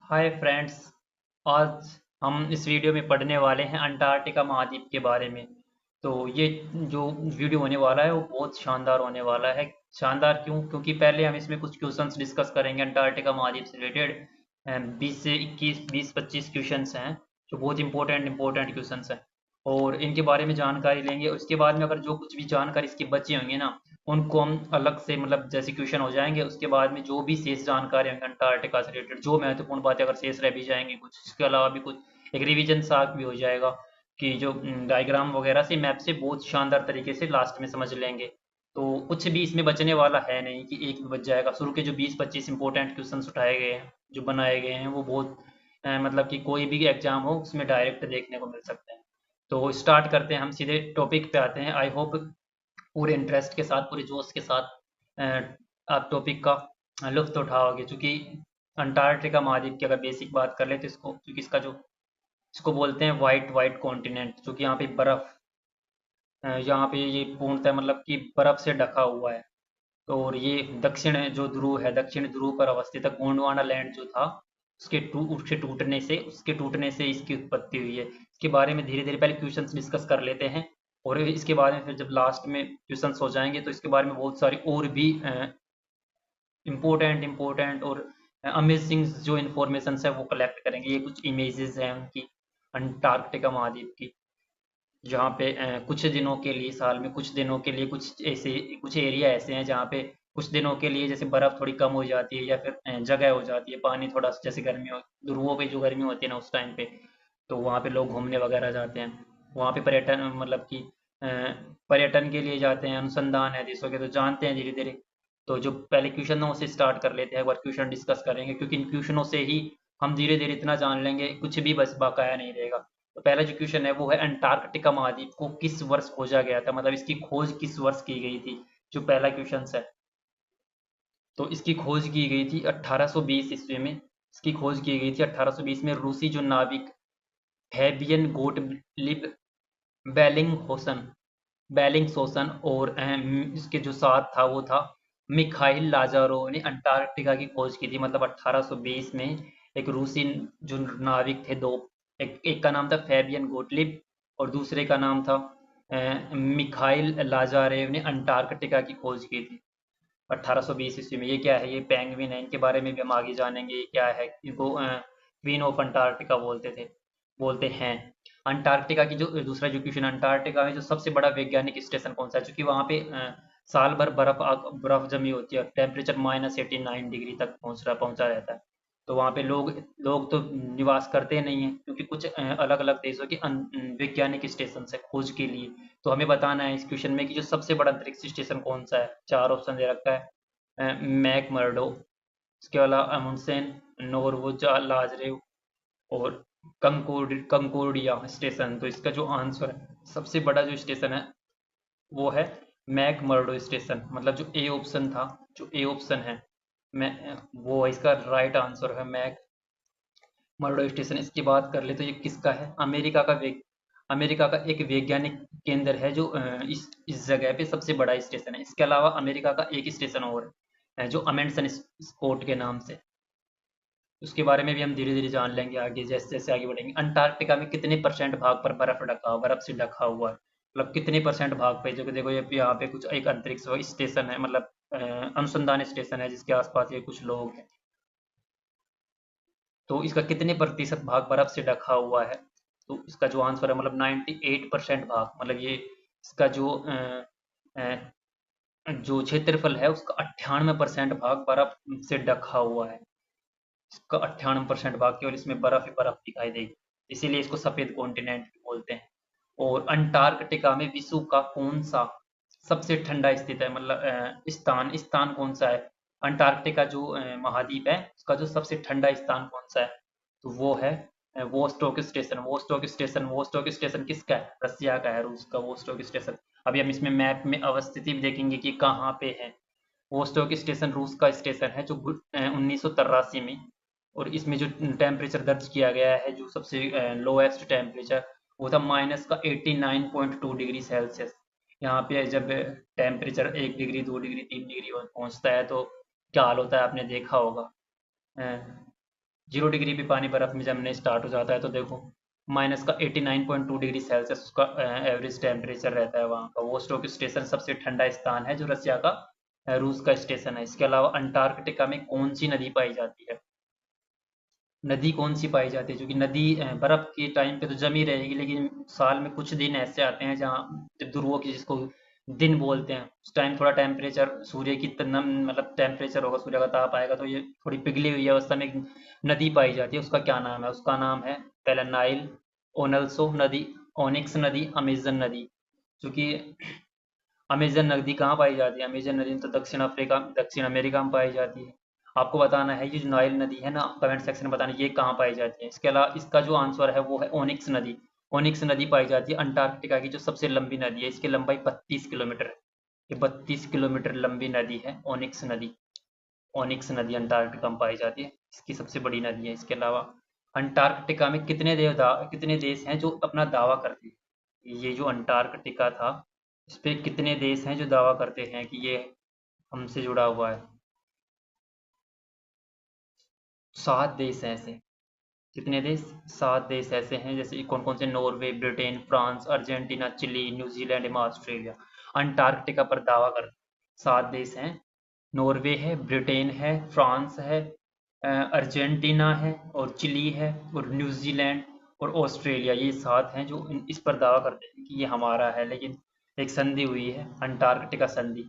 Hi friends. आज हम इस वीडियो में पढ़ने वाले हैं अंटार्कटिका महाद्वीप के बारे में। तो ये जो वीडियो होने वाला है वो बहुत शानदार होने वाला है। शानदार क्यों? क्योंकि पहले हम इसमें कुछ क्वेश्चंस डिस्कस करेंगे अंटार्कटिका महाद्वीप से रिलेटेड। 20 से 21 20-25 क्वेश्चंस हैं जो बहुत इंपॉर्टेंट क्वेश्चंस हैं। और इनके बारे में जानकारी लेंगे। उसके बाद में अगर जो कुछ भी जानकारी इसकी बची होंगी ना, उनको हम अलग से मतलब जैसे क्वेश्चन हो जाएंगे, उसके बाद में जो भी शेष जानकारी होंगी अंटार्कटिका से रिलेटेड, जो महत्वपूर्ण बातें अगर शेष रह भी जाएंगी कुछ, इसके अलावा भी कुछ एक रिवीजन सा भी हो जाएगा कि जो डायग्राम वगैरह से मैप से बहुत शानदार तरीके से लास्ट में समझ लेंगे। तो कुछ भी इसमें बचने वाला है नहीं कि एक भी बच जाएगा। शुरू के जो 20-25 इंपॉर्टेंट क्वेश्चन उठाए गए हैं, जो बनाए गए हैं, वो बहुत मतलब कि कोई भी एग्जाम हो उसमें डायरेक्ट देखने को मिल सकते हैं। तो स्टार्ट करते हैं, हम सीधे टॉपिक पे आते हैं। आई होप पूरे इंटरेस्ट के साथ, पूरे जोश के साथ आप टॉपिक का लुत्फ उठाओगे। क्योंकि अंटार्कटिका महाद्वीप की अगर बेसिक बात कर ले तो इसको, क्योंकि इसका जो इसको बोलते हैं वाइट वाइट कॉन्टिनेंट, क्योंकि यहाँ पे बर्फ, यहाँ पे ये पूर्णतः मतलब कि बर्फ से ढका हुआ है। तो और ये दक्षिण जो ध्रुव है, दक्षिण ध्रुव पर अवस्थित है। गोंडवाना लैंड जो था, उसके टूटने से इसकी उत्पत्ति हुई है। इसके बारे में धीरे धीरे पहले क्वेश्चंस डिस्कस कर लेते हैं, और इसके बारे में फिर जब लास्ट में क्वेश्चंस हो जाएंगे तो इसके बारे में बहुत सारी और भी इम्पोर्टेंट और अमेजिंग जो इन्फॉर्मेशन है वो कलेक्ट करेंगे। ये कुछ इमेजेस हैं उनकी, अंटार्कटिका महाद्वीप की, जहाँ पे कुछ दिनों के लिए, साल में कुछ दिनों के लिए, कुछ एरिया ऐसे हैं जहाँ पे कुछ दिनों के लिए जैसे बर्फ थोड़ी कम हो जाती है, या फिर जगह हो जाती है, पानी थोड़ा जैसे गर्मी हो, ध्रुवों पे जो गर्मी होती है ना उस टाइम पे, तो वहाँ पे लोग घूमने वगैरह जाते हैं। वहाँ पे पर्यटन मतलब कि अ, पर्यटन के लिए जाते हैं, अनुसंधान है देशों के, तो जानते हैं धीरे धीरे। तो जो पहले क्वेश्चनों से स्टार्ट कर लेते हैं, एक बार क्वेश्चन डिस्कस करेंगे, क्योंकि इन क्वेश्चनों से ही हम धीरे धीरे इतना जान लेंगे, कुछ भी बस बकाया नहीं रहेगा। तो पहला जो क्वेश्चन है वो है, अंटार्कटिका महाद्वीप को किस वर्ष खोजा गया था, मतलब इसकी खोज किस वर्ष की गई थी। जो पहला क्वेश्चन है, तो इसकी खोज की गई थी 1820 ईस्वी में। इसकी खोज की गई थी 1820 में। रूसी जो नाविक हैबियन गोटलिब बेलिंगहोसन बेलिंगसोसन और इसके जो साथ था वो था मिखाइल लाजारोव ने अंटार्कटिका की खोज की थी। मतलब 1820 में एक रूसी जो नाविक थे दो, एक का नाम था फैबियन गोटलिब और दूसरे का नाम था मिखाइल लाजारेव ने अंटार्कटिका की खोज की थी 1820 ईस्वी में। ये क्या है? ये पेंगुइन है, इनके बारे में भी हम आगे जानेंगे। ये क्या है? इनको क्वीन ऑफ अंटार्कटिका बोलते हैं। अंटार्कटिका की जो दूसरा जो क्वेश्चन, अंटार्कटिका में जो सबसे बड़ा वैज्ञानिक स्टेशन कौन सा है? क्योंकि वहाँ पे साल भर बर्फ जमी होती है और टेम्परेचर -89 डिग्री तक पहुंचा रहता है। तो वहाँ पे लोग लोग तो निवास करते नहीं है, क्योंकि कुछ अलग अलग देशों के वैज्ञानिक स्टेशन है खोज के लिए। तो हमें बताना है इस क्वेश्चन में कि जो सबसे बड़ा अंतरिक्ष स्टेशन कौन सा है। चार ऑप्शन दे रखा है, मैक मर्डो, इसके अलावा अमुंडसेन, नोरवुजा लाजरेव और कंकोर्डिया स्टेशन। तो इसका जो आंसर है, सबसे बड़ा जो स्टेशन है वो है मैक मर्डो स्टेशन। मतलब जो ए ऑप्शन था, जो ए ऑप्शन है, मैं वो इसका राइट आंसर है मैक मर्डो स्टेशन। इसकी बात कर ले तो ये किसका है? अमेरिका का एक वैज्ञानिक केंद्र है जो इस जगह पे सबसे बड़ा स्टेशन है। इसके अलावा अमेरिका का एक स्टेशन और है जो अमेंडसन स्पोर्ट के नाम से, उसके बारे में भी हम धीरे धीरे जान लेंगे आगे, जैसे जैसे आगे बढ़ेंगे। अंटार्कटिका में कितने परसेंट भाग पर बर्फ से ढका हुआ है? मतलब कितने परसेंट भाग पे? जो कि देखो, ये यहाँ पे कुछ एक अंतरिक्ष स्टेशन है, मतलब अनुसंधान स्टेशन है जिसके आसपास ये कुछ लोग हैं। तो इसका कितने प्रतिशत भाग बर्फ से ढका हुआ है? तो इसका जो आंसर है, मतलब 98% भाग, मतलब ये इसका जो क्षेत्रफल है उसका 98% भाग बर्फ से ढका हुआ है। इसका 98% भाग केवल इसमें बर्फ ही बर्फ दिखाई देगी, इसीलिए इसको सफेद कॉन्टिनेंट बोलते हैं। और अंटार्कटिका में विश्व का कौन सा सबसे ठंडा स्थित है, मतलब स्थान स्थान कौन सा है? अंटार्कटिका जो महाद्वीप है उसका जो सबसे ठंडा स्थान कौन सा है? तो वो है वोस्टोक स्टेशन। वोस्टोक स्टेशन किसका है? रसिया का है, रूस का वोस्टोक स्टेशन। अभी हम इसमें मैप में अवस्थिति भी देखेंगे कि कहाँ पे है। वोस्टोक स्टेशन रूस का स्टेशन है जो 1983 में, और इसमें जो टेम्परेचर दर्ज किया गया है, जो सबसे लोएस्ट टेम्परेचर, वो था -89.2 डिग्री सेल्सियस। यहाँ पे जब टेम्परेचर 1 डिग्री 2 डिग्री 3 डिग्री पहुँचता है तो क्या हाल होता है, आपने देखा होगा। 0 डिग्री पे पानी बर्फ में जमने स्टार्ट हो जाता है, तो देखो माइनस का 89.2 डिग्री सेल्सियस उसका एवरेज टेम्परेचर रहता है वहाँ का। वोस्टोक स्टेशन सबसे ठंडा स्थान है जो रसिया का रूस का स्टेशन है। इसके अलावा अंटार्कटिका में कौन सी नदी पाई जाती है? नदी कौन सी पाई जाती है? क्योंकि नदी बर्फ के टाइम पे तो जमी रहेगी, लेकिन साल में कुछ दिन ऐसे आते हैं जहाँ जब ध्रुवों की, जिसको दिन बोलते हैं, उस टाइम थोड़ा टेम्परेचर सूर्य की मतलब टेम्परेचर होगा, सूर्य का ताप आएगा, तो ये थोड़ी पिघली हुई अवस्था में एक नदी पाई जाती है। उसका क्या नाम है? उसका नाम है पहला नाइल, ओनल्सो नदी, ओनिक्स नदी, अमेजन नदी। क्योंकि अमेजन नदी कहाँ पाई जाती है? अमेजन नदी तो दक्षिण अमेरिका में पाई जाती है। आपको बताना है ये जो नाइल नदी है ना, कमेंट सेक्शन में बताना ये कहाँ पाई जाती है। इसके अलावा इसका जो आंसर है वो है ओनिक्स नदी। ओनिक्स नदी पाई जाती है अंटार्कटिका की जो सबसे लंबी नदी है। इसकी लंबाई 32 किलोमीटर है। ये 32 किलोमीटर लंबी नदी है ओनिक्स नदी। ओनिक्स नदी अंटार्कटिका में पाई जाती है, इसकी सबसे बड़ी नदी है। इसके अलावा अंटार्कटिका में कितने देश हैं जो अपना दावा करते हैं? ये जो अंटार्कटिका था, इस पे कितने देश हैं जो दावा करते हैं कि ये हमसे जुड़ा हुआ है? 7 देश हैं ऐसे। कितने देश? 7 देश ऐसे हैं। जैसे कौन कौन से? Norway, Britain, France, Argentina, Chile, New Zealand एवं ऑस्ट्रेलिया अंटार्कटिका पर दावा करते हैं। 7 देश हैं। नॉर्वे है, ब्रिटेन है, फ्रांस है, अर्जेंटीना है, और चिली है, और न्यूजीलैंड और ऑस्ट्रेलिया। ये 7 हैं जो इस पर दावा करते हैं कि ये हमारा है। लेकिन एक संधि हुई है, अंटार्कटिका संधि,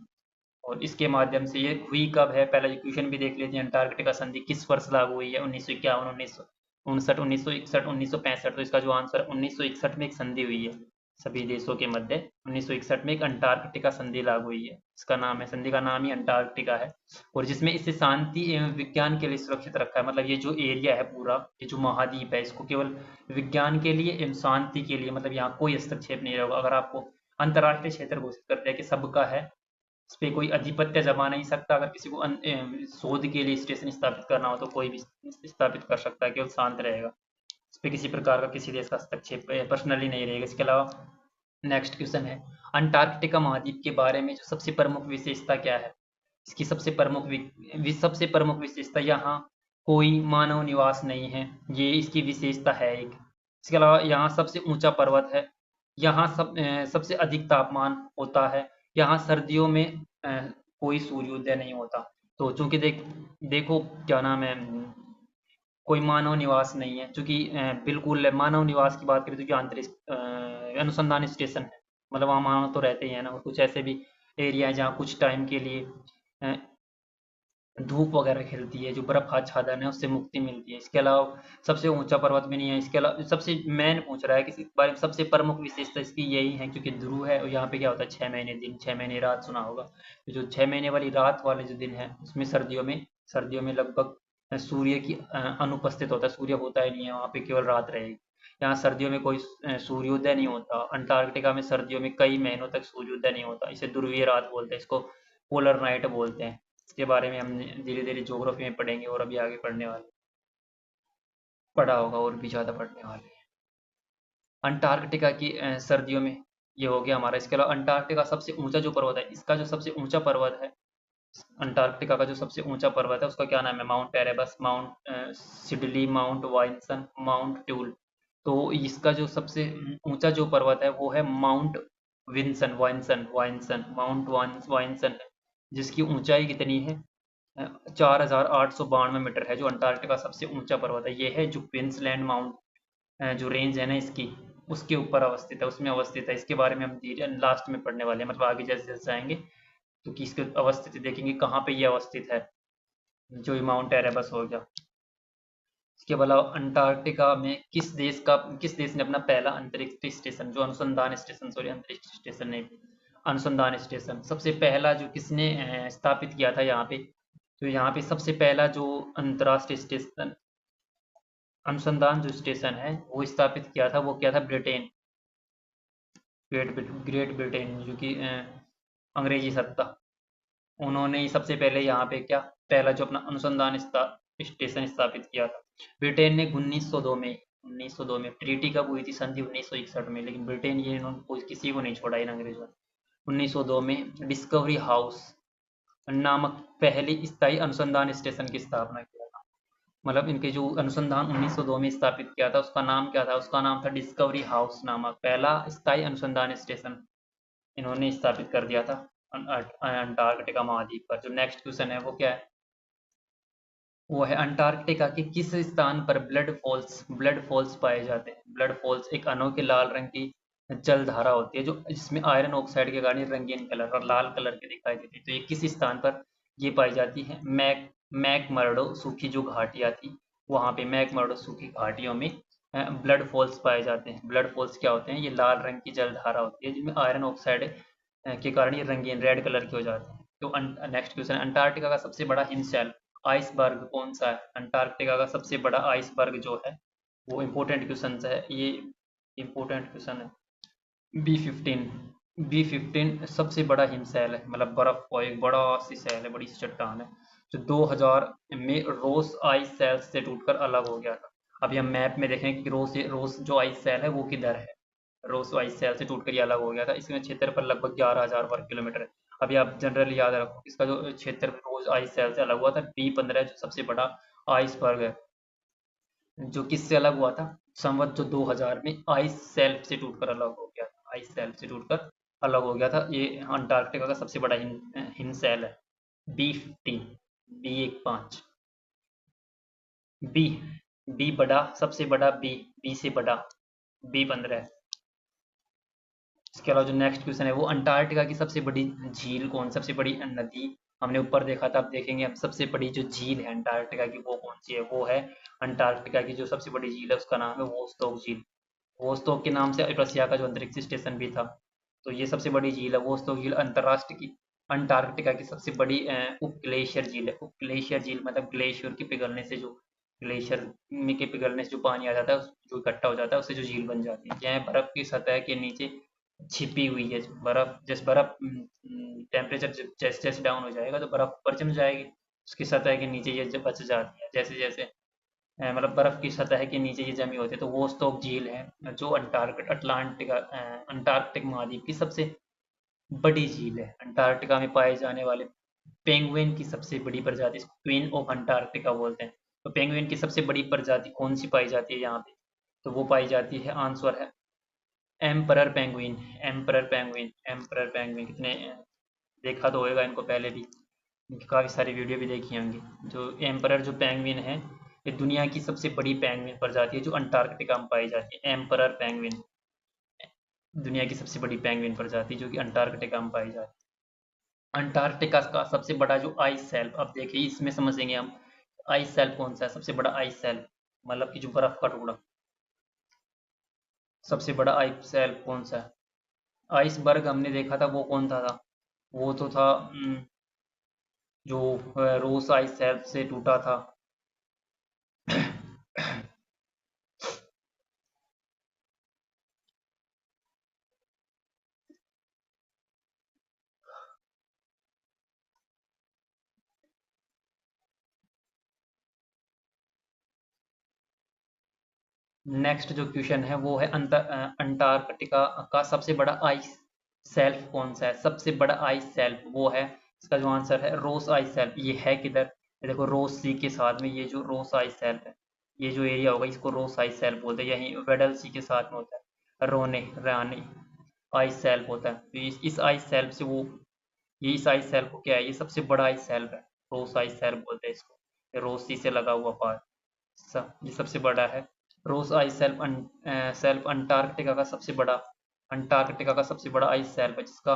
और इसके माध्यम से ये हुई कब है? पहला ये क्वेश्चन भी देख लेते हैं। अंटार्कटिका संधि किस वर्ष लागू हुई है? 1951, 1959, 1961, 1965। तो इसका जो आंसर है 1961 में एक संधि हुई है सभी देशों के मध्य। 1961 में एक अंटार्कटिका संधि लागू हुई है। इसका नाम है, संधि का नाम ही अंटार्कटिका है। और जिसमें इसे शांति एवं विज्ञान के लिए सुरक्षित रखा है। मतलब ये जो एरिया है पूरा, ये जो महाद्वीप है, इसको केवल विज्ञान के लिए एवं शांति के लिए, मतलब यहाँ कोई हस्तक्षेप नहीं होगा। अगर आपको अंतर्राष्ट्रीय क्षेत्र घोषित करते हैं कि सबका है, इस पे कोई अधिपत्य जमा नहीं सकता। अगर किसी को शोध के लिए स्टेशन स्थापित करना हो तो कोई भी स्थापित कर सकता है, केवल शांत रहेगा। इस पे किसी प्रकार का किसी देश का हस्तक्षेप पर्सनली नहीं रहेगा। इसके अलावा नेक्स्ट क्वेश्चन है, अंटार्कटिका महाद्वीप के बारे में जो सबसे प्रमुख विशेषता क्या है? इसकी सबसे प्रमुख विशेषता, यहाँ कोई मानव निवास नहीं है, ये इसकी विशेषता है एक। इसके अलावा यहाँ सबसे ऊंचा पर्वत है, यहाँ सबसे अधिक तापमान होता है, यहाँ सर्दियों में कोई सूर्योदय नहीं होता। तो चूंकि देखो क्या नाम है, कोई मानव निवास नहीं है, चूंकि बिल्कुल मानव निवास की बात करें तो जो अंतरिक्ष अनुसंधान स्टेशन है, मतलब वहाँ मानव तो रहते ही है ना। और कुछ ऐसे भी एरिया है जहाँ कुछ टाइम के लिए अ, धूप वगैरह खिलती है, जो बर्फ आच्छादन है उससे मुक्ति मिलती है। इसके अलावा सबसे ऊंचा पर्वत भी नहीं है। इसके अलावा सबसे मेन पूछ रहा है कि इस बारे में सबसे प्रमुख विशेषता इसकी यही है, क्योंकि ध्रुव है और यहाँ पे क्या होता है 6 महीने दिन 6 महीने रात, सुना होगा। तो जो 6 महीने वाली रात वाले जो दिन है उसमें सर्दियों में लगभग सूर्य की अनुपस्थित होता है, सूर्य होता ही नहीं है वहाँ पे, केवल रात रहेगी। यहाँ सर्दियों में कोई सूर्योदय नहीं होता। अंटार्कटिका में सर्दियों में कई महीनों तक सूर्योदय नहीं होता, इसे ध्रुवीय रात बोलते हैं, इसको पोलर नाइट बोलते हैं। इसके बारे में हम धीरे धीरे ज्योग्राफी में पढ़ेंगे, और अभी आगे पढ़ने वाले पढ़ा होगा और भी ज़्यादा पढ़ने वाले हैं। अंटार्कटिका की सर्दियों में ये हो गया हमारा। इसके अलावा अंटार्कटिका सबसे ऊंचा जो पर्वत है, इसका जो सबसे ऊंचा पर्वत है, अंटार्कटिका का जो सबसे ऊंचा पर्वत है उसका क्या नाम है? Mount Erebus, Mount Sidley, Mount Vinson, Mount ट्यूल। तो इसका जो सबसे ऊंचा जो पर्वत है वो है माउंट विंसन, वाइनसन, वाइनसन, माउंट वाइनसन है, जिसकी ऊंचाई कितनी है? 4,892 मीटर है, जो अंटार्कटिका का सबसे ऊंचा पर्वत है। ये है जो क्वींसलैंड माउंट जो रेंज है ना इसकी, उसके ऊपर अवस्थित है, उसमें अवस्थित है। इसके बारे में हम धीरे लास्ट में पढ़ने वाले हैं, मतलब आगे जैसे जैसे जाएंगे तो कि इसकी अवस्थिति देखेंगे कहाँ पे ये अवस्थित है, जो ये माउंट एरेबस हो गया। इसके अलावा अंटार्कटिका में किस देश ने अपना पहला अंतरिक्ष स्टेशन, जो अनुसंधान स्टेशन, सॉरी अंतरिक्ष स्टेशन नहीं, अनुसंधान स्टेशन सबसे पहला जो किसने स्थापित किया था यहाँ पे? तो यहाँ पे सबसे पहला जो अंतर्राष्ट्रीय स्टेशन, अनुसंधान जो स्टेशन है वो स्थापित किया था, वो क्या था? ब्रिटेन, ग्रेट ब्रिटेन, जो कि अंग्रेजी सत्ता, उन्होंने ही सबसे पहले यहाँ पे क्या पहला जो अपना अनुसंधान स्टेशन स्थापित किया था। ब्रिटेन ने 1902 में ट्रीटी कब हुई थी? संधि 1961 में, लेकिन ब्रिटेन ये इन्होंने किसी को नहीं छोड़ा इन अंग्रेजों ने। 1902 में डिस्कवरी हाउस नामक पहली स्थायी अनुसंधान स्टेशन की स्थापना किया था। मतलब इनके जो अनुसंधान 1902 में स्थापित किया था, उसका नाम क्या था? उसका नाम था डिस्कवरी हाउस नामक पहला स्थायी अनुसंधान स्टेशन इन्होंने स्थापित कर दिया था अंटार्कटिका महाद्वीप पर। जो नेक्स्ट क्वेश्चन है वो क्या है? वो है अंटार्कटिका के किस स्थान पर ब्लड फॉल्स पाए जाते हैं? ब्लड फॉल्स एक अनोखी लाल रंग की जल धारा होती है जो जिसमें आयरन ऑक्साइड के कारण रंगीन कलर और लाल कलर के दिखाई देती है। तो ये किस स्थान पर ये पाई जाती है? मैकमर्डो सूखी जो घाटियां थी, वहां पे मैकमर्डो सूखी घाटियों में ब्लड फॉल्स पाए जाते हैं। ब्लड फॉल्स क्या होते हैं? ये लाल रंग की जल धारा होती है जिनमें आयरन ऑक्साइड के कारण ये रंगीन रेड कलर के हो जाते हैं। तो नेक्स्ट क्वेश्चन, अंटार्कटिका का सबसे बड़ा हिमशैल आइसबर्ग कौन सा है? अंटार्कटिका का सबसे बड़ा आइसबर्ग जो है वो इम्पोर्टेंट क्वेश्चन है ये, इम्पोर्टेंट क्वेश्चन है। बी 15 सबसे बड़ा हिमशैल है, मतलब बर्फ का एक बड़ा सी शैल है, बड़ी सी चट्टान है जो 2000 में रोस आइस शैल से टूटकर अलग हो गया था। अभी हम मैप में देखें कि रोस जो आइस शैल है वो किधर है। रोस आइस शैल से टूटकर ये अलग हो गया था। इसमें क्षेत्रफल लगभग 11,000 वर्ग किलोमीटर है। अभी आप जनरली याद रखो, इसका जो क्षेत्र रोज आइस शैल से अलग हुआ था B 15 जो सबसे बड़ा आइसबर्ग है, जो किससे अलग हुआ था? संवत जो 2000 में आइस शेल्फ से टूटकर अलग हो गया था, आइस शेल्फ से टूटकर अलग हो गया था। ये अंटार्कटिका का सबसे बड़ा हिमशैल है। B 15, B 15, बी बी बड़ा, सबसे बड़ा बी से बड़ा B 15। इसके अलावा जो नेक्स्ट क्वेश्चन है वो अंटार्कटिका की सबसे बड़ी झील कौन, सबसे बड़ी नदी? हमने ऊपर देखा था, अब देखेंगे हम सबसे बड़ी जो झील है अंटार्कटिका की वो कौन सी है? वो है अंटार्कटिका की जो सबसे बड़ी झील है उसका नाम है वोस्टोक झील। वोस्टोक के नाम से रसिया का जो अंतरिक्ष स्टेशन भी था। तो ये सबसे बड़ी झील है वोस्टोक झील, अंतर्राष्ट्रीय की अंटार्कटिका की सबसे बड़ी उप ग्लेशियर झील है। उप ग्लेशियर झील मतलब ग्लेशियर के पिघलने से जो ग्लेशियर में के पिघलने से जो पानी आ जाता है जो इकट्ठा हो जाता है उससे जो झील बन जाती है। यह बर्फ की सतह के नीचे छिपी हुई है। बर्फ जैसे बर्फ टेम्परेचर जैसे जैसे डाउन हो जाएगा तो बर्फ ऊपर जम जाएगी, उसकी सतह के नीचे ये जब बच जाती है। जैसे जैसे मतलब बर्फ की सतह के नीचे ये जमी होती है। तो वो वोस्टोक झील है जो अंटार्कटिक महाद्वीप की सबसे बड़ी झील है। अंटार्कटिका में पाए जाने वाले पेंगुइन की सबसे बड़ी प्रजाति, इसको क्वीन ऑफ अंटार्कटिका बोलते हैं। तो पेंगुइन की सबसे बड़ी प्रजाति कौन सी पाई जाती है यहाँ पे? तो वो पाई जाती है, आंसर है एम्परर पेंगुइन। एम्परर पेंगुइन कितने देखा तो होगा इनको पहले भी, इनकी काफ़ी सारी वीडियो भी देखी होंगी। जो एम्परर जो पेंगुइन है ये दुनिया की सबसे बड़ी पेंगुइन प्रजाति है जो अंटार्कटिका में पाई जाती है। एम्परर पेंगुइन दुनिया की सबसे बड़ी पेंगुइन प्रजाति जो कि अंटार्कटिका में पाई जाती है। अंटार्कटिका का सबसे बड़ा जो आइस शेल्फ, अब देखिए इसमें समझेंगे हम आइस शेल्फ कौन सा है। सबसे बड़ा आइस शेल्फ मतलब कि जो बर्फ का टुकड़ा, सबसे बड़ा आइस शेल्फ कौन सा है? आइसबर्ग हमने देखा था वो कौन था? वो तो था जो रोस आइस शेल्फ से टूटा था। नेक्स्ट जो क्वेश्चन है वो है अंटार्कटिका का सबसे बड़ा आइस शेल्फ कौन सा है? सबसे बड़ा आइस शेल्फ वो है, इसका जो आंसर है रोस आइस शेल्फ। ये है किधर? ये देखो रोस सी के साथ में ये जो रोस आइस शेल्फ है, ये जो एरिया होगा इसको रोस आइस शेल्फ बोलते हैं। यही वेडल सी के साथ में होता है रोने रानी आइस शेल्फ होता है। तो इस आइस शेल्फ से वो, ये इस आइस शेल्फ को क्या है? ये सबसे बड़ा आइस शेल्फ है, रोस आइस शेल्फ बोलते हैं इसको। ये रोस सी से लगा हुआ पार्ट ये सबसे बड़ा है। रोस आइस शेल्फ अंटार्कटिका का सबसे बड़ा आइस शेल्फ है जिसका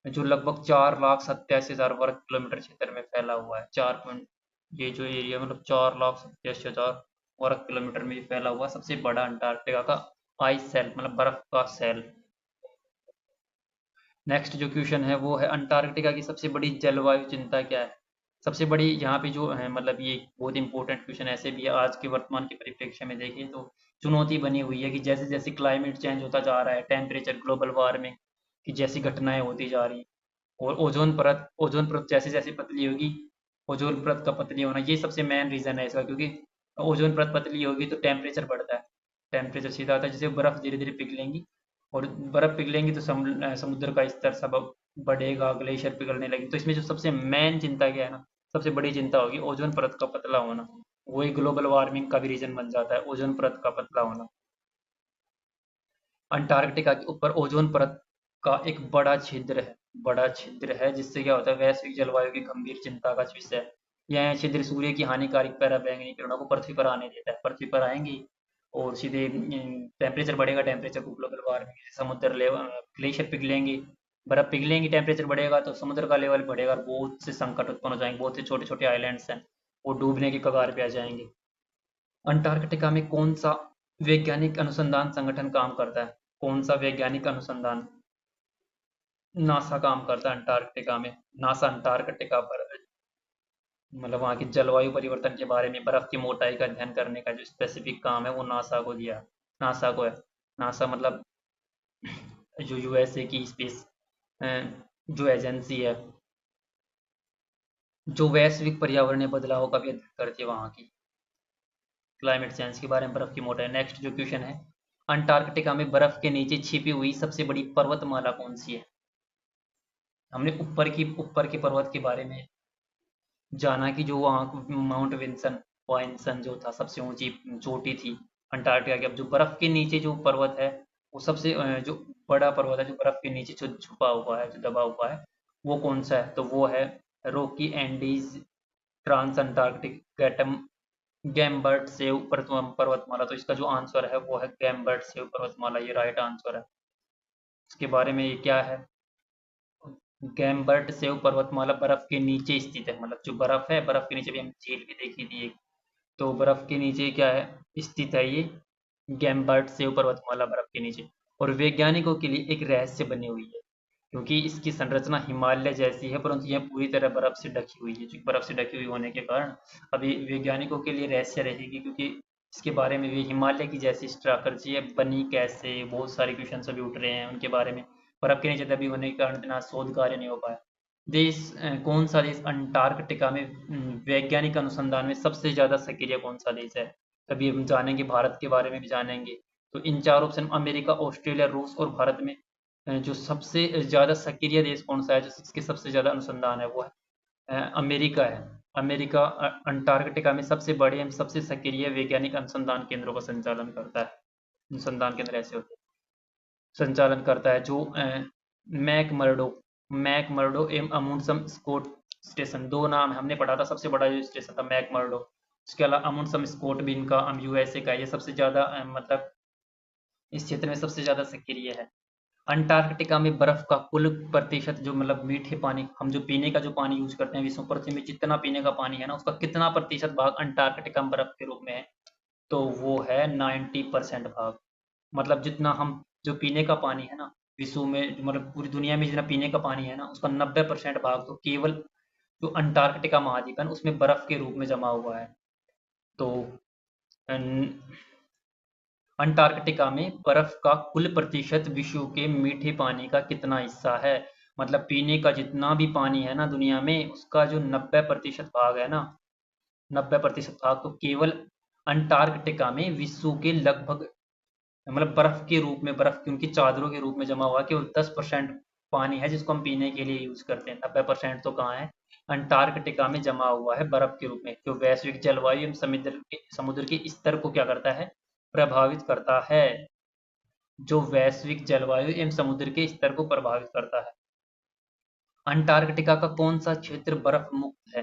जो लगभग 4,87,000 वर्ग किलोमीटर क्षेत्र में फैला हुआ है। ये जो एरिया मतलब 4,87,000 वर्ग किलोमीटर में फैला हुआ सबसे बड़ा अंटार्कटिका का आइस शेल्फ मतलब बर्फ का शेल्फ। नेक्स्ट जो क्वेश्चन है वो है अंटार्कटिका की सबसे बड़ी जलवायु चिंता क्या है? सबसे बड़ी यहाँ पे जो है मतलब ये बहुत इंपॉर्टेंट क्वेश्चन ऐसे भी है, आज के वर्तमान के परिप्रेक्ष्य में देखें तो चुनौती बनी हुई है कि जैसे जैसे क्लाइमेट चेंज होता जा रहा है, टेम्परेचर ग्लोबल वार्मिंग की जैसी घटनाएं होती जा रही, और ओजोन परत जैसे जैसे पतली होगी, ओजोन परत का पतली होना ये सबसे मेन रीजन है इसका। क्योंकि ओजोन परत पतली होगी तो टेम्परेचर बढ़ता है, टेम्परेचर सीधा आता है, जैसे बर्फ धीरे धीरे पिघलेंगी और बर्फ पिघलेंगी तो समुद्र का स्तर सब बढ़ेगा, ग्लेशियर पिघलने लगेंगे। तो इसमें जो सबसे मेन चिंता क्या है ना, सबसे बड़ी चिंता होगी ओजोन परत का पतला होना। वही ग्लोबल वार्मिंग का भी रीजन बन जाता है, ओजोन परत का पतला होना। अंटार्कटिका के ऊपर ओजोन परत का एक बड़ा छिद्र है, जिससे क्या होता है, वैश्विक जलवायु की गंभीर चिंता का विषय है। यह छिद्र सूर्य की हानिकारक पराबैंगनी किरणों को पृथ्वी पर आने देता है, पृथ्वी पर आएंगी और सीधे टेम्परेचर बढ़ेगा, टेम्परेचर को ग्लोबल वार्मिंग, समुद्र लेवल ग्लेशियर पिघलेंगे, बर्फ पिघलेंगी, टेम्परेचर बढ़ेगा तो समुद्र का लेवल बढ़ेगा और बहुत से संकट उत्पन्न हो जाएंगे, बहुत से छोटे छोटे आइलैंड्स हैं वो डूबने की कगार पे आ जाएंगे। अंटार्कटिका में कौन सा वैज्ञानिक अनुसंधान संगठन काम करता है? कौन सा वैज्ञानिक अनुसंधान? नासा काम करता है अंटार्कटिका में। नासा अंटार्कटिका पर मतलब वहाँ की जलवायु परिवर्तन के बारे में, बर्फ की मोटाई का अध्ययन करने का जो स्पेसिफिक काम है वो नासा को दिया, नासा को है। नासा मतलब जो यूएसए की स्पेस जो एजेंसी है, जो वैश्विक पर्यावरणीय बदलाव का भी अध्ययन करती है, वहाँ की क्लाइमेट चेंज के बारे में, बर्फ की मोटाई। नेक्स्ट जो क्वेश्चन है, अंटार्कटिका में बर्फ के नीचे छिपी हुई सबसे बड़ी पर्वतमाला कौन सी है? हमने ऊपर की पर्वत के बारे में जाना कि जो वहाँ माउंट विंसन वाइनसन जो था, सबसे ऊंची चोटी थी अंटार्कटिका की। अब जो बर्फ के नीचे जो पर्वत है, वो सबसे जो बड़ा पर्वत है जो बर्फ के नीचे छुपा हुआ है, जो दबा हुआ है, वो कौन सा है? तो वो है रॉकी एंडीज ट्रांस अंटार्कटिक गैटम गैम्बर्ट सेव पर्वतमाला। तो इसका जो आंसर है वो है गैम्बर्ट सेव पर्वतमाला, ये राइट आंसर है। इसके बारे में ये क्या है? गैम्बर्ट सेव पर्वतमाला बर्फ के नीचे स्थित है, मतलब जो बर्फ है, बर्फ के नीचे भी हम झील भी देखी थी एक, तो बर्फ के नीचे क्या है, स्थित है ये गैम्बर्ट सेव पर्वतमाला बर्फ के नीचे। और वैज्ञानिकों के लिए एक रहस्य बनी हुई है, क्योंकि इसकी संरचना हिमालय जैसी है, परंतु यह पूरी तरह बर्फ से ढकी हुई है। जो बर्फ से ढकी हुई होने के कारण अभी वैज्ञानिकों के लिए रहस्य रहेगी, क्योंकि इसके बारे में भी हिमालय की जैसी स्ट्रक्चर है, बनी कैसे, बहुत सारे क्वेश्चन अभी उठ रहे हैं उनके बारे में। बर्फ के नीचे दबी होने के कारण इतना शोध कार्य नहीं हो पाया। देश कौन सा देश अंटार्कटिका में वैज्ञानिक अनुसंधान में सबसे ज्यादा सक्रिय कौन सा देश है? कभी हम जानेंगे, भारत के बारे में भी जानेंगे। तो इन चार ऑप्शन, अमेरिका, ऑस्ट्रेलिया, रूस और भारत में जो सबसे ज़्यादा सक्रिय देश कौन सा है, जो जिसके सबसे ज़्यादा अनुसंधान है, वो है अमेरिका है। अमेरिका अंटार्कटिका में सबसे बड़े एवं सबसे सक्रिय वैज्ञानिक अनुसंधान केंद्रों का संचालन करता है। अनुसंधान केंद्र ऐसे होते हैं, संचालन करता है जो मैकमर्डो मैकमर्डो एवं अमुंडसम स्कोट स्टेशन, दो नाम है, हमने पढ़ा था। सबसे बड़ा जो स्टेशन था मैकमर्डो, उसके अलावा अमुंडसम स्कोट भी इनका यूएसए का है। ये सबसे ज़्यादा मतलब इस क्षेत्र में सबसे ज़्यादा सक्रिय है। अंटार्कटिका में बर्फ का कुल प्रतिशत, जो मतलब मीठे पानी, हम जो पीने का जो पानी यूज करते हैं विश्व पृथ्वी में, जितना पीने का पानी है ना, उसका कितना प्रतिशत भाग अंटार्कटिका में बर्फ के रूप में है? तो वो है 90% भाग। मतलब जितना हम जो पीने का पानी है ना विश्व में, मतलब पूरी दुनिया में जितना पीने का पानी है ना, उसका 90% भाग तो केवल जो अंटार्कटिका महाद्वीप है ना, उसमें बर्फ के रूप में जमा हुआ है। तो अंटार्कटिका में बर्फ का कुल प्रतिशत विश्व के मीठे पानी का कितना हिस्सा है? मतलब पीने का जितना भी पानी है ना दुनिया में, उसका जो 90% भाग है ना, 90% भाग तो केवल अंटार्कटिका में विश्व के लगभग, मतलब बर्फ के रूप में, बर्फ की उनकी चादरों के रूप में जमा हुआ, केवल 10% पानी है जिसको हम पीने के लिए यूज करते हैं। 90% तो कहाँ है, अंटार्कटिका में जमा हुआ है बर्फ के रूप में, जो वैश्विक जलवायु एवं समुद्र के स्तर को क्या करता है, प्रभावित करता है। जो वैश्विक जलवायु एवं समुद्र के स्तर को प्रभावित करता है। अंटार्कटिका का कौन सा क्षेत्र बर्फ मुक्त है?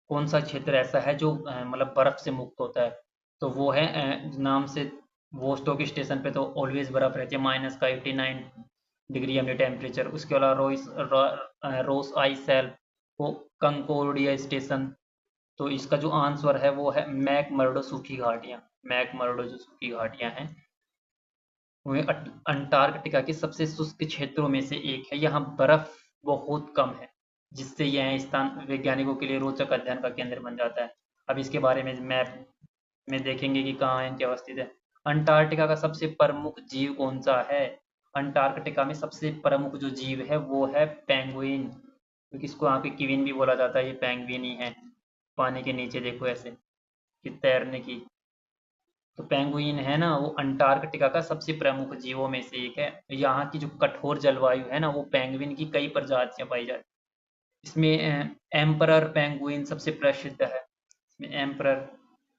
कौन सा क्षेत्र ऐसा है जो मतलब बर्फ से मुक्त होता है? तो वो है नाम से, वोस्टोक स्टेशन पे तो ऑलवेज बर्फ रहती है, माइनस का 89 डिग्री हमने टेम्परेचर। उसके अलावा रोस आइस सेल्फ, वो कंकोर्डिया स्टेशन। तो इसका जो आंसर है वो है मैकमर्डो सूखी घाटियां। मैकमर्डो जो सूखी घाटियां हैं, वह अंटार्कटिका के सबसे शुष्क क्षेत्रों में से एक है। यहाँ बर्फ बहुत कम है, जिससे यह स्थान वैज्ञानिकों के लिए रोचक अध्ययन का केंद्र बन जाता है। अब इसके बारे में मैप में देखेंगे कि कहाँ है, क्या अवस्थित है। अंटार्कटिका का सबसे प्रमुख जीव कौन सा है? अंटार्कटिका में सबसे प्रमुख जो जीव है वो है पेंगुइन, क्योंकि इसको यहाँ पे किविन भी बोला जाता है। ये पेंगुइन ही है। पानी के नीचे देखो ऐसे कि तैरने की, तो पेंगुइन है ना, वो अंटार्कटिका का सबसे प्रमुख जीवों में से एक है। यहाँ की जो कठोर जलवायु है ना, वो पेंगुइन की कई प्रजातियां पाई जाती हैं। इसमें एम्परर पेंगुइन सबसे प्रसिद्ध है। इसमें एम्परर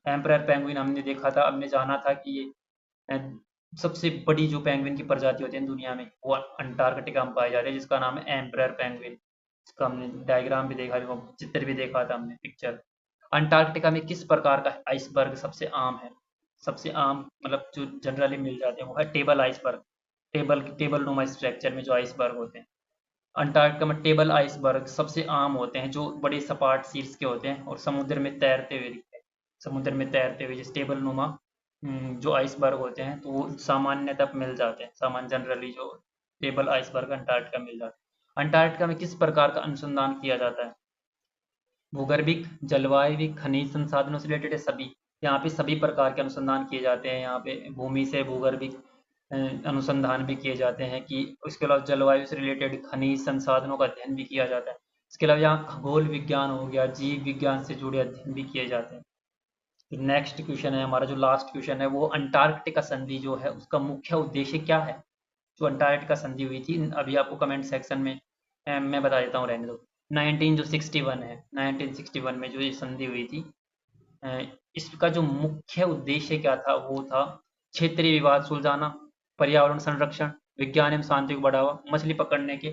एम्परर पेंगुइन हमने देखा था, हमने जाना था कि ये अ, सबसे बड़ी जो पेंगुइन की प्रजाति होती है दुनिया में वो अंटार्कटिका में पाई जाती है, जिसका नाम है एम्परर पेंगुइन। इसका हमने डायग्राम भी देखा, वो चित्र भी देखा था हमने, पिक्चर। अंटार्कटिका में किस प्रकार का आइसबर्ग सबसे आम है? सबसे आम मतलब जो जनरली मिल जाते हैं वो है टेबल आइसबर्ग। टेबल नुमा स्ट्रक्चर में जो आइसबर्ग होते हैं, अंटार्कटिका में टेबल आइसबर्ग सबसे आम होते हैं, जो बड़े सपाट शीर्ष के होते हैं और समुद्र में तैरते हुए दिखते हैं। समुद्र में तैरते हुए जैसे टेबल नुमा जो आइसबर्ग होते हैं, तो वो सामान्यतः मिल जाते हैं, सामान्य जनरली जो टेबल आइसबर्ग अंटार्कटिका मिल जाते हैं। अंटार्कटिका में किस प्रकार का अनुसंधान किया जाता है? भूगर्भिक, जलवायविक, खनिज संसाधनों से रिलेटेड है सभी। यहाँ पे सभी प्रकार के अनुसंधान किए जाते हैं। यहाँ पे भूमि से भूगर्भिक अनुसंधान भी किए जाते हैं कि उसके अलावा जलवायु से रिलेटेड खनिज संसाधनों का अध्ययन भी किया जाता है। इसके अलावा यहाँ खगोल विज्ञान हो गया, जीव विज्ञान से जुड़े अध्ययन भी किए जाते हैं। नेक्स्ट क्वेश्चन है हमारा, जो लास्ट क्वेश्चन है वो, अंटार्कटिका संधि जो है उसका मुख्य उद्देश्य क्या है? जो अंटार्कटिका संधि हुई थी, अभी आपको कमेंट सेक्शन में मैं बता देता हूँ, रहने दो। 1961 है, 1961 में जो ये संधि हुई थी, अ, इसका जो मुख्य उद्देश्य क्या था, वो था क्षेत्रीय विवाद सुलझाना, पर्यावरण संरक्षण, विज्ञान एवं शांति को बढ़ावा, मछली पकड़ने के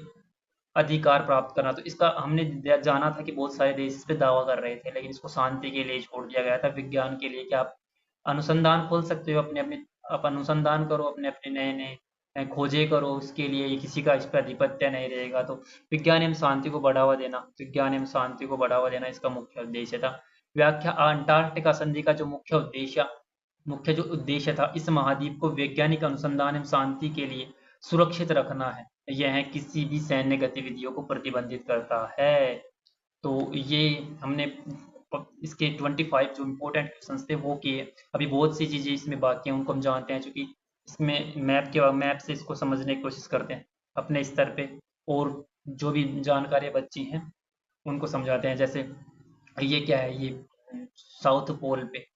अधिकार प्राप्त करना। तो इसका हमने जाना था कि बहुत सारे देश इस पे दावा कर रहे थे, लेकिन इसको शांति के लिए छोड़ दिया गया था, विज्ञान के लिए कि आप अनुसंधान खोल सकते हो, अपने अपने आप अनुसंधान करो, अपने अपने नए नए खोजे करो, उसके लिए ये किसी का इस पर आधिपत्य नहीं रहेगा। तो विज्ञान एवं शांति को बढ़ावा देना, विज्ञान एवं शांति को बढ़ावा देना इसका मुख्य उद्देश्य था। व्याख्या, अंटार्कटिका संधि का जो मुख्य जो उद्देश्य था, इस महाद्वीप को वैज्ञानिक अनुसंधान एवं शांति के लिए सुरक्षित रखना है। यह किसी भी सैन्य गतिविधियों को प्रतिबंधित करता है। तो ये हमने इसके 25 जो इम्पोर्टेंट क्वेश्चन थे वो किए। अभी बहुत सी चीजें इसमें बाकी हैं, उनको हम जानते हैं, चूंकि इसमें मैप से इसको समझने की कोशिश करते हैं अपने स्तर पे, और जो भी जानकारियाँ बची हैं उनको समझाते हैं। जैसे ये क्या है, ये साउथ पोल पे,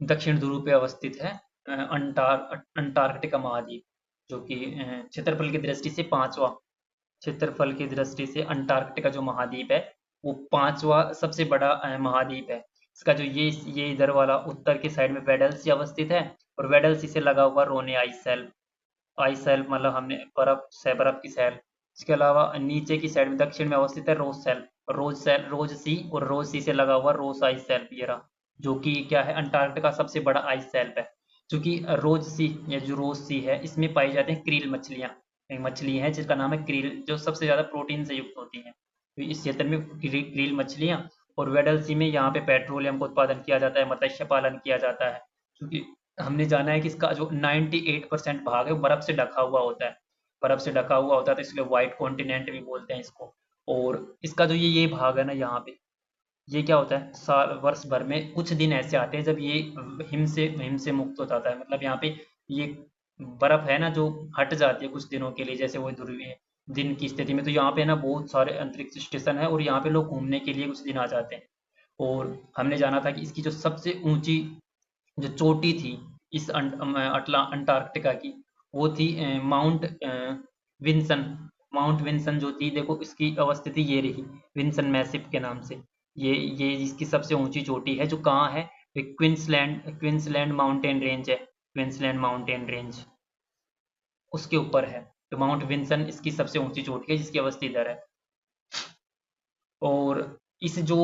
दक्षिण ध्रुव पे अवस्थित है अंटार्कटिका महाद्वीप, जो कि क्षेत्रफल की दृष्टि से पांचवा, क्षेत्रफल की दृष्टि से अंटार्कटिका जो महाद्वीप है वो पांचवा सबसे बड़ा महाद्वीप है। इसका जो ये इधर वाला उत्तर की साइड में वेडल सी अवस्थित है, और वेडल सी से लगा हुआ रोने आइस शेल्फ। आइस शेल्फ मतलब हमने बर्फ की शेल्फ। इसके अलावा नीचे की साइड में दक्षिण में अवस्थित है रोज शेल्फ, रोज सी, और रोज सी से लगा हुआ रोज आइस शेल्फ, ये रहा, जो कि क्या है, अंटार्कटिका सबसे बड़ा आइस शेल्फ है। क्योंकि रोज सी या जो रोज सी है, इसमें पाई जाती हैं क्रील मछलियाँ। एक मछली है जिसका नाम है क्रील, जो सबसे ज्यादा प्रोटीन से युक्त होती हैं। तो इस क्षेत्र में क्रील मछलियाँ, और वेडल सी में यहाँ पे पेट्रोलियम का उत्पादन किया जाता है, मत्स्य पालन किया जाता है। क्योंकि हमने जाना है कि इसका जो 98% भाग है वो बर्फ से ढका हुआ होता है, बर्फ से ढका हुआ होता है, तो इसलिए व्हाइट कॉन्टिनेंट भी बोलते हैं इसको। और इसका जो ये भाग है ना यहाँ पे, ये क्या होता है, साल वर्ष भर में कुछ दिन ऐसे आते हैं जब ये हिम से मुक्त हो जाता है। मतलब यहाँ पे ये बर्फ है ना जो हट जाती है कुछ दिनों के लिए, जैसे वो ध्रुवीय दिन की स्थिति में। तो यहाँ पे ना बहुत सारे अंतरिक्ष स्टेशन है, और यहाँ पे लोग घूमने के लिए कुछ दिन आ जाते हैं। और हमने जाना था कि इसकी जो सबसे ऊंची जो चोटी थी इस अंटार्कटिका की, वो थी विंसन। माउंट विंसन जो थी, देखो इसकी अवस्थिति ये रही, विंसन मैसिव के नाम से। ये इसकी सबसे ऊंची चोटी है, जो कहाँ है, क्वींसलैंड माउंटेन रेंज है, क्वींसलैंड माउंटेन रेंज उसके ऊपर है। तो माउंट विंसन इसकी सबसे ऊंची चोटी है, जिसकी अवस्थित इधर है। और इस जो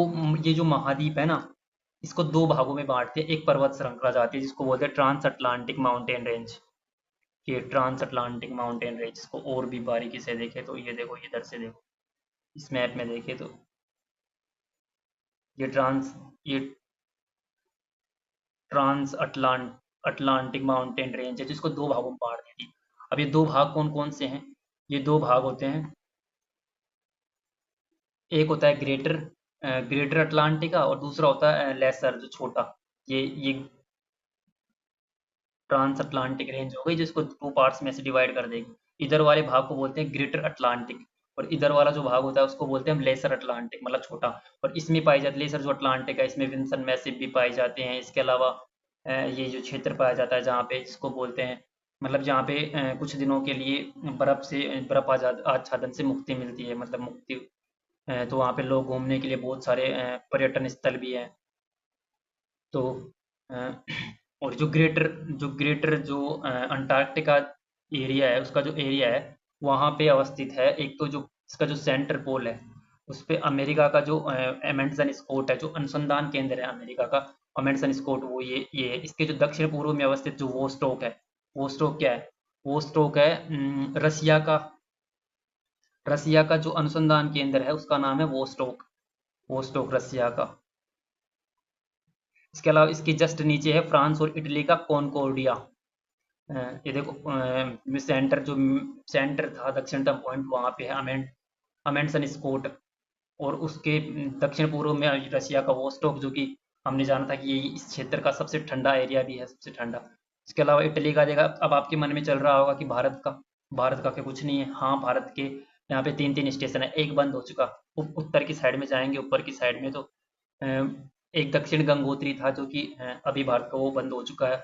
ये जो महाद्वीप है ना, इसको दो भागों में बांटते हैं, एक पर्वत श्रृंखला जाती है जिसको बोलते हैं ट्रांस अटलांटिक माउंटेन रेंज। ये ट्रांस अटलांटिक माउंटेन रेंज, इसको और भी बारीकी से देखे तो ये देखो, इधर से देखो, इस मैप में देखे तो ये ये ट्रांस अटलांटिक माउंटेन रेंज है, जिसको दो भागों में बांट दी थी। अब ये दो भाग कौन कौन से हैं? ये दो भाग होते हैं, एक होता है ग्रेटर अटलांटिका, और दूसरा होता है लेसर, जो छोटा। ये ट्रांस अटलांटिक रेंज हो गई, जिसको टू पार्ट्स में से डिवाइड कर देगी। इधर वाले भाग को बोलते हैं ग्रेटर अटलांटिक, और इधर वाला जो भाग होता है उसको बोलते हैं लेसर अटलांटिक, मतलब छोटा। और इसमें पाई जाती लेसर जो अटलांटिक है, इसमें विंसन मैसिव भी पाए जाते हैं। इसके अलावा ये जो क्षेत्र पाया जाता है जहाँ पे, इसको बोलते हैं, मतलब जहाँ पे कुछ दिनों के लिए बर्फ आच्छादन से मुक्ति मिलती है, मतलब मुक्ति, तो वहाँ पे लोग घूमने के लिए बहुत सारे पर्यटन स्थल भी हैं। तो और जो अंटार्कटिका एरिया है, उसका जो एरिया है वहाँ पे अवस्थित है। एक तो जो इसका जो सेंटर पोल है उस पे अमेरिका का जो एमेंडसन स्कॉट है, जो अनुसंधान केंद्र है अमेरिका का, एमेंडसन स्कॉट, वो ये है। इसके जो दक्षिण पूर्व में अवस्थित जो वोस्टोक है, वोस्टोक क्या है? वोस्टोक है रसिया का जो अनुसंधान केंद्र है उसका नाम है वोस्टोक, वोस्टोक रसिया का। इसके अलावा इसके जस्ट नीचे है फ्रांस और इटली का कॉनकोर्डिया। ये देखो सेंटर था, दक्षिणतम पॉइंट वहां पे है अमेंडसन स्कोट। और उसके दक्षिण पूर्व में रशिया का वोस्टोक, जो कि हमने जाना था कि ये इस क्षेत्र का सबसे ठंडा एरिया भी है, सबसे ठंडा। इसके अलावा इटली का देखा। अब आपके मन में चल रहा होगा कि भारत का क्या कुछ नहीं है? हाँ, भारत के यहाँ पे 3-3 स्टेशन है, एक बंद हो चुका। उत्तर की साइड में जाएंगे, ऊपर की साइड में तो अ, एक दक्षिण गंगोत्री था, जो कि अभी भारत का वो बंद हो चुका है।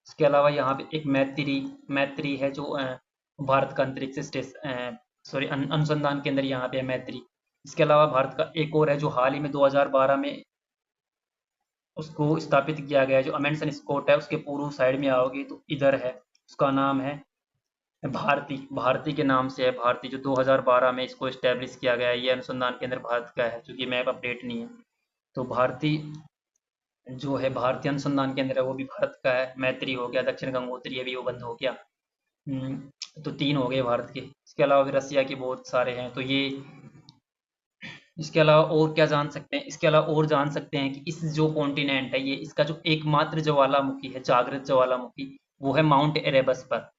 इसके अलावा यहाँ पे एक मैत्री मैत्री है, जो भारत का अंतरिक्ष स्टेशन, सॉरी, अनुसंधान केंद्र यहाँ पे है, मैत्री। इसके अलावा भारत का एक और है जो हाल ही में 2012 में उसको स्थापित किया गया है, जो अमेंडसन स्कॉट है। उसके पूर्व साइड में आओगे तो इधर है, उसका नाम है भारती। भारती के नाम से है, भारती, जो 2012 में इसको स्टैब्लिश किया गया है। ये अनुसंधान केंद्र भारत का है, क्योंकि मैप अपडेट नहीं है। तो भारती जो है, भारतीय अनुसंधान केंद्र है, वो भी भारत का है। मैत्री हो गया, दक्षिण गंगोत्री अभी वो बंद हो गया। तो 3 हो गए भारत के। इसके अलावा भी रसिया के बहुत सारे हैं। तो ये, इसके अलावा और क्या जान सकते हैं? इसके अलावा और जान सकते हैं कि इस जो कॉन्टिनेंट है, ये इसका जो एकमात्र ज्वालामुखी है, जागृत ज्वालामुखी, वो है माउंट एरेबस पर।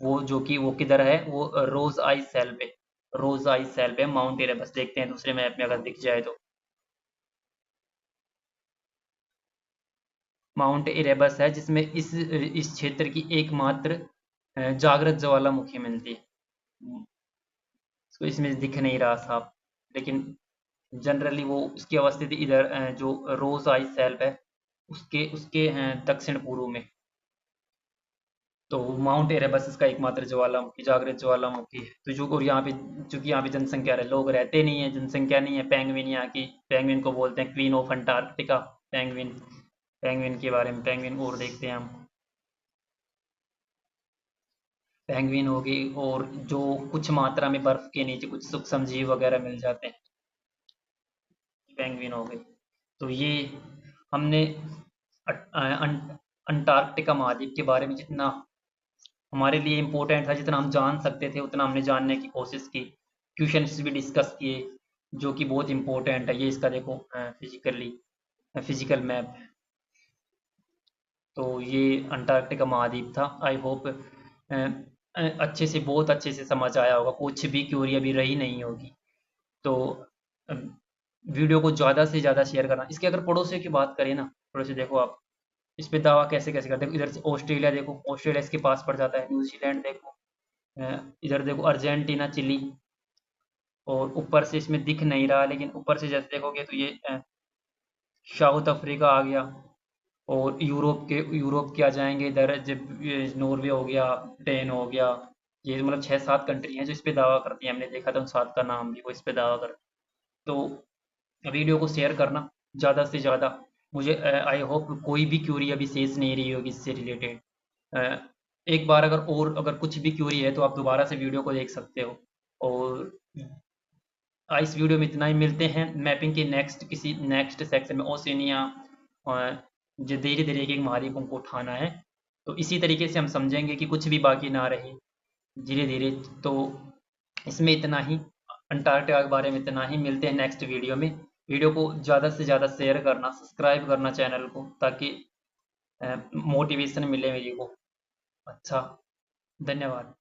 वो जो कि वो किधर है? वो रोज आई सेल पे, रोज आई सेल पे माउंट एरेबस। देखते हैं दूसरे मैप में अगर दिख जाए तो। माउंट एरेबस है, जिसमें इस क्षेत्र की एकमात्र जागृत ज्वालामुखी मिलती है। तो इसमें दिख नहीं रहा साफ, लेकिन जनरली वो उसकी अवस्थिति इधर जो रोज आई सेल्फ है, उसके उसके दक्षिण पूर्व में। तो माउंट एरेबस इसका एकमात्र ज्वालामुखी, जागृत ज्वालामुखी है। तो जो, और यहाँ पे चूंकि यहाँ पे जनसंख्या रहे, लोग रहते नहीं है, जनसंख्या नहीं है। पेंगुइन यहाँ की, पेंगुइन को बोलते हैं queen of Antarctica. Penguin, penguin के बारे में, पेंगुइन और देखते हैं हम। पेंगुइन हो गई, और जो कुछ मात्रा में बर्फ के नीचे कुछ सूक्ष्म जीव वगैरह मिल जाते हैं, पेंगुइन हो गई। तो ये हमने अंटार्कटिका महाद्वीप के बारे में जितना हमारे लिए इम्पोर्टेंट था, जितना हम जान सकते थे, उतना हमने जानने की कोशिश की। क्वेश्चंस भी डिस्कस किए जो कि बहुत इम्पोर्टेंट है। ये इसका देखो फिजिकल मैप। तो ये अंटार्कटिका महाद्वीप था। आई होप अच्छे से, बहुत अच्छे से समझ आया होगा, कुछ भी क्यूरी अभी रही नहीं होगी। तो अ, वीडियो को ज़्यादा से ज़्यादा शेयर करना। इसके अगर पड़ोसियों की बात करें ना, पड़ोसी देखो आप, इस पे दावा कैसे कैसे करते हैं। इधर से ऑस्ट्रेलिया देखो, ऑस्ट्रेलिया इसके पास पड़ जाता है। न्यूजीलैंड देखो, इधर देखो अर्जेंटीना, चिली। और ऊपर से इसमें दिख नहीं रहा, लेकिन ऊपर से जैसे देखोगे तो ये साउथ अफ्रीका आ गया। और यूरोप के आ जाएंगे इधर, जब ये नॉर्वे हो गया, डेन हो गया। ये मतलब 6-7 कंट्री हैं जो इस पे दावा करती हैं। हमने देखा था उन 7 का नाम भी, वो इस पे दावा करते हैं। तो वीडियो को शेयर करना ज़्यादा से ज़्यादा। मुझे आई होप कोई भी क्यूरी अभी शेष नहीं रही होगी इससे रिलेटेड। एक बार अगर कुछ भी क्यूरी है तो आप दोबारा से वीडियो को देख सकते हो। और इस वीडियो में इतना ही। मिलते हैं मैपिंग के किसी नेक्स्ट सेक्शन में। ओशिनिया, जो धीरे धीरे एक एक महाद्वीपों को उठाना है, तो इसी तरीके से हम समझेंगे कि कुछ भी बाकी ना रहे धीरे धीरे। तो इसमें इतना ही, अंटार्कटिका के बारे में इतना ही। मिलते हैं नेक्स्ट वीडियो में। वीडियो को ज़्यादा से ज़्यादा शेयर करना, सब्सक्राइब करना चैनल को, ताकि मोटिवेशन मिले मेरे को। अच्छा, धन्यवाद।